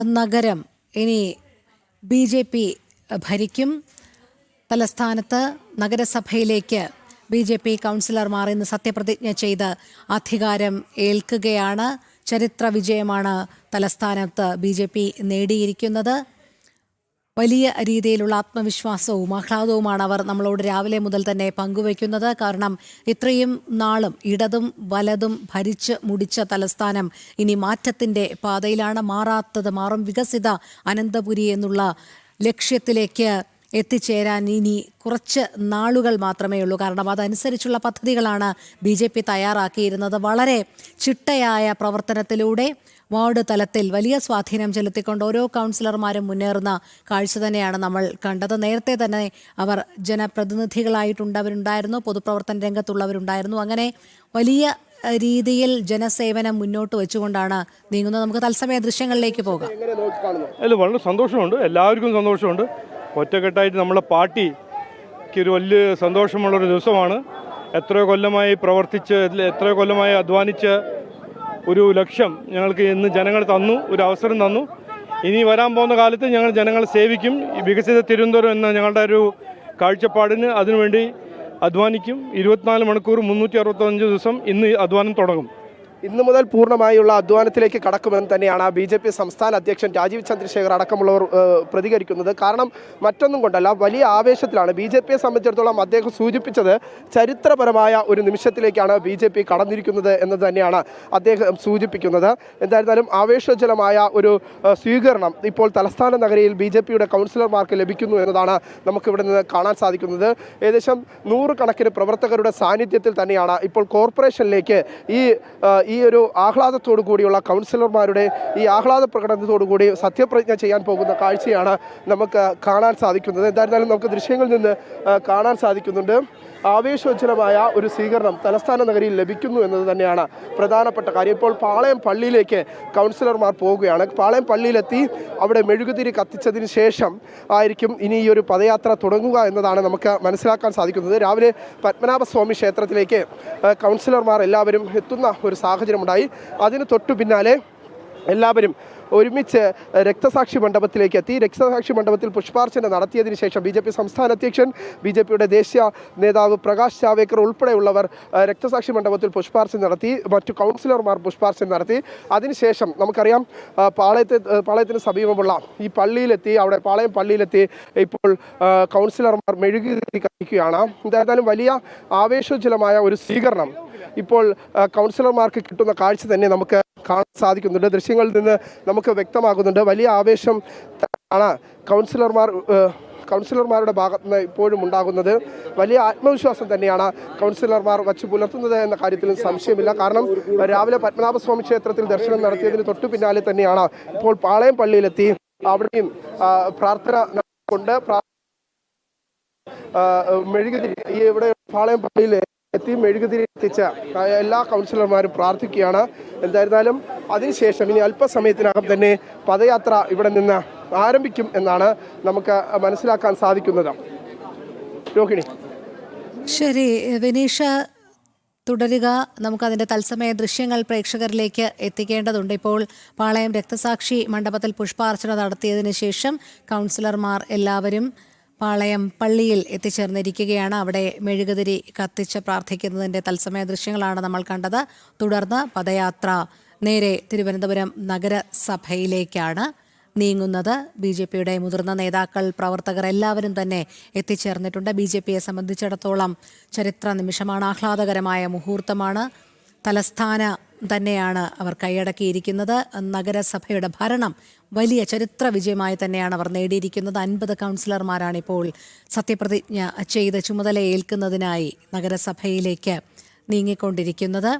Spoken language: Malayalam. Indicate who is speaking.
Speaker 1: നഗരം ഇനി BJP ഭരിക്കും. തലസ്ഥാനത്ത് നഗരസഭയിലേക്ക് BJP കൗൺസിലർമാർ ഇന്ന് സത്യപ്രതിജ്ഞ ചെയ്ത് അധികാരം ഏൽക്കുകയാണ്. ചരിത്ര വിജയമാണ് തലസ്ഥാനത്ത് BJP നേടിയിരിക്കുന്നത്. വലിയ രീതിയിലുള്ള ആത്മവിശ്വാസവും ആഹ്ലാദവുമാണ് അവർ നമ്മളോട് രാവിലെ മുതൽ തന്നെ പങ്കുവയ്ക്കുന്നത്. കാരണം ഇത്രയും നാളും ഇടതും വലതും ഭരിച്ച് മുടിച്ച തലസ്ഥാനം ഇനി മാറ്റത്തിൻ്റെ പാതയിലാണ്. മാറും വികസിത അനന്തപുരി എന്നുള്ള ലക്ഷ്യത്തിലേക്ക് എത്തിച്ചേരാൻ ഇനി കുറച്ച് നാളുകൾ മാത്രമേ ഉള്ളൂ. കാരണം അതനുസരിച്ചുള്ള പദ്ധതികളാണ് BJP തയ്യാറാക്കിയിരുന്നത്. വളരെ ചിട്ടയായ പ്രവർത്തനത്തിലൂടെ വാർഡ് തലത്തിൽ വലിയ സ്വാധീനം ചെലുത്തിക്കൊണ്ട് ഓരോ കൗൺസിലർമാരും മുന്നേറുന്ന കാഴ്ച തന്നെയാണ് നമ്മൾ കണ്ടത്. നേരത്തെ തന്നെ അവർ ജനപ്രതിനിധികളായിട്ടുള്ളവരുണ്ടായിരുന്നു, പൊതുപ്രവർത്തന രംഗത്തുള്ളവരുണ്ടായിരുന്നു. അങ്ങനെ വലിയ രീതിയിൽ ജനസേവനം മുന്നോട്ട് വെച്ചുകൊണ്ടാണ് നീങ്ങുന്നത്. നമുക്ക് തത്സമയ ദൃശ്യങ്ങളിലേക്ക് പോകാം.
Speaker 2: വളരെ സന്തോഷമുണ്ട്, എല്ലാവർക്കും സന്തോഷമുണ്ട്. ഒറ്റക്കെട്ടായിട്ട് നമ്മളെ പാർട്ടിക്ക് ഒരു വലിയ സന്തോഷമുള്ളൊരു ദിവസമാണ്. എത്രയോ കൊല്ലമായി പ്രവർത്തിച്ച്, എത്രയോ കൊല്ലമായി അധ്വാനിച്ച് ഒരു ലക്ഷ്യം ഞങ്ങൾക്ക് ഇന്ന് ജനങ്ങൾ തന്നു, ഒരു അവസരം തന്നു. ഇനി വരാൻ പോകുന്ന കാലത്ത് ഞങ്ങൾ ജനങ്ങളെ സേവിക്കും. വികസിത തിരുവനന്തപുരം എന്ന ഞങ്ങളുടെ ഒരു കാഴ്ചപ്പാടിന് അതിനുവേണ്ടി അധ്വാനിക്കും. 24 മണിക്കൂർ 365 ദിവസം ഇന്ന് അധ്വാനം തുടങ്ങും.
Speaker 3: ഇന്നു മുതൽ പൂർണ്ണമായുള്ള അധ്വാനത്തിലേക്ക് കടക്കുമെന്ന് തന്നെയാണ് BJP സംസ്ഥാന അധ്യക്ഷൻ രാജീവ് ചന്ദ്രശേഖർ അടക്കമുള്ളവർ പ്രതികരിക്കുന്നത്. കാരണം മറ്റൊന്നും കൊണ്ടല്ല, വലിയ ആവേശത്തിലാണ്. BJPയെ സംബന്ധിച്ചിടത്തോളം അദ്ദേഹം സൂചിപ്പിച്ചത് ചരിത്രപരമായ ഒരു നിമിഷത്തിലേക്കാണ് BJP കടന്നിരിക്കുന്നത് എന്ന് തന്നെയാണ് അദ്ദേഹം സൂചിപ്പിക്കുന്നത്. എന്തായിരുന്നാലും ആവേശോജ്വലമായ ഒരു സ്വീകരണം ഇപ്പോൾ തലസ്ഥാന നഗരിയിൽ BJPയുടെ കൗൺസിലർമാർക്ക് ലഭിക്കുന്നു എന്നതാണ് നമുക്കിവിടെ നിന്ന് കാണാൻ സാധിക്കുന്നത്. ഏകദേശം 100 കണക്കിന് പ്രവർത്തകരുടെ സാന്നിധ്യത്തിൽ തന്നെയാണ് ഇപ്പോൾ കോർപ്പറേഷനിലേക്ക് ഈ ഒരു ആഹ്ലാദത്തോടു കൂടിയുള്ള കൗൺസിലർമാരുടെ ഈ ആഹ്ലാദ പ്രകടനത്തോടു കൂടി സത്യപ്രതിജ്ഞ ചെയ്യാൻ പോകുന്ന കാഴ്ചയാണ് നമുക്ക് കാണാൻ സാധിക്കുന്നത്. എന്തായിരുന്നാലും നമുക്ക് ദൃശ്യങ്ങളിൽ നിന്ന് കാണാൻ സാധിക്കുന്നുണ്ട്. ആവേശോജ്വലമായ ഒരു സ്വീകരണം തലസ്ഥാന നഗരിയിൽ ലഭിക്കുന്നു എന്നത് തന്നെയാണ് പ്രധാനപ്പെട്ട കാര്യം. ഇപ്പോൾ പാളയം പള്ളിയിലേക്ക് കൗൺസിലർമാർ പോവുകയാണ്. പാളയം പള്ളിയിലെത്തി അവിടെ മെഴുകുതിരി കത്തിച്ചതിന് ശേഷം ആയിരിക്കും ഇനി ഈ ഒരു പദയാത്ര തുടങ്ങുക എന്നതാണ് നമുക്ക് മനസ്സിലാക്കാൻ സാധിക്കുന്നത്. രാവിലെ പത്മനാഭസ്വാമി ക്ഷേത്രത്തിലേക്ക് കൗൺസിലർമാർ എല്ലാവരും എത്തുന്ന ഒരു സാഹചര്യമുണ്ടായി. അതിന് തൊട്ടു പിന്നാലെ എല്ലാവരും ഒരുമിച്ച് രക്തസാക്ഷി മണ്ഡപത്തിലേക്ക് എത്തി. രക്തസാക്ഷി മണ്ഡപത്തിൽ പുഷ്പാർച്ചന നടത്തിയതിനു ശേഷം BJP സംസ്ഥാന അധ്യക്ഷൻ, BJPയുടെ ദേശീയ നേതാവ് പ്രകാശ് ജാവേക്കർ ഉൾപ്പെടെയുള്ളവർ രക്തസാക്ഷി മണ്ഡപത്തിൽ പുഷ്പാർച്ചന നടത്തി. മറ്റു കൗൺസിലർമാർ പുഷ്പാർച്ചന നടത്തി. അതിനുശേഷം നമുക്കറിയാം പാളയത്തിന് സമീപമുള്ള ഈ പള്ളിയിലെത്തി, അവിടെ പാളയം പള്ളിയിലെത്തി ഇപ്പോൾ കൗൺസിലർമാർ മെഴുകുതിരി കത്തിക്കുകയാണ്. എന്തായാലും വലിയ ആവേശോജ്വലമായ ഒരു സ്വീകരണം ഇപ്പോൾ കൗൺസിലർമാർക്ക് കിട്ടുന്ന കാഴ്ച തന്നെ നമുക്ക് കാണാൻ സാധിക്കുന്നുണ്ട്. ദൃശ്യങ്ങളിൽ നിന്ന് നമുക്ക് വ്യക്തമാകുന്നുണ്ട്. വലിയ ആവേശം ആണ് കൗൺസിലർമാരുടെ ഭാഗത്ത് നിന്ന് ഇപ്പോഴും ഉണ്ടാകുന്നത്. വലിയ ആത്മവിശ്വാസം തന്നെയാണ് കൗൺസിലർമാർ വച്ചു പുലർത്തുന്നത് എന്ന കാര്യത്തിലും സംശയമില്ല. കാരണം രാവിലെ പത്മനാഭസ്വാമി ക്ഷേത്രത്തിൽ ദർശനം നടത്തിയതിന് തൊട്ടു പിന്നാലെ തന്നെയാണ് ഇപ്പോൾ പാളയം പള്ളിയിലെത്തി അവിടെയും പ്രാർത്ഥന കൊണ്ട് മെഴുകുതിരി ഇവിടെ പാളയം പള്ളിയിൽ എത്തി മെഴുകുതിരി എത്തിച്ച എല്ലാ കൗൺസിലർമാരും പ്രാർത്ഥിക്കുകയാണ്. എന്തായിരുന്നാലും അതിനുശേഷം ഇനി അല്പസമയത്തിനകം തന്നെ പദയാത്ര ഇവിടെ നിന്ന് ആരംഭിക്കും എന്നാണ് നമുക്ക് മനസ്സിലാക്കാൻ സാധിക്കുന്നത്. രോഹിണി.
Speaker 1: ശരി വിനീഷ, തുടരുക. നമുക്കതിൻ്റെ തത്സമയ ദൃശ്യങ്ങൾ പ്രേക്ഷകരിലേക്ക് എത്തിക്കേണ്ടതുണ്ട്. ഇപ്പോൾ പാളയം രക്തസാക്ഷി മണ്ഡപത്തിൽ പുഷ്പാർച്ചന നടത്തിയതിന് ശേഷം കൗൺസിലർമാർ എല്ലാവരും പാളയം പള്ളിയിൽ എത്തിച്ചേർന്നിരിക്കുകയാണ്. അവിടെ മെഴുകുതിരി കത്തിച്ച് പ്രാർത്ഥിക്കുന്നതിൻ്റെ തത്സമയ ദൃശ്യങ്ങളാണ് നമ്മൾ കണ്ടത്. തുടർന്ന് പദയാത്ര നേരെ തിരുവനന്തപുരം നഗരസഭയിലേക്കാണ് നീങ്ങുന്നത്. BJPയുടെ മുതിർന്ന നേതാക്കൾ, പ്രവർത്തകർ എല്ലാവരും തന്നെ എത്തിച്ചേർന്നിട്ടുണ്ട്. BJPയെ സംബന്ധിച്ചിടത്തോളം ചരിത്ര നിമിഷമാണ്, ആഹ്ലാദകരമായ മുഹൂർത്തമാണ്. തലസ്ഥാന തന്നെയാണ് അവർ കൈയടക്കിയിരിക്കുന്നത്. നഗരസഭയുടെ ഭരണം വലിയ ചരിത്ര വിജയമായി തന്നെയാണ് അവർ നേടിയിരിക്കുന്നത്. 50 കൗൺസിലർമാരാണ് ഇപ്പോൾ സത്യപ്രതിജ്ഞ ചെയ്ത് ചുമതല ഏൽക്കുന്നതിനായി നഗരസഭയിലേക്ക് നീങ്ങിക്കൊണ്ടിരിക്കുന്നത്.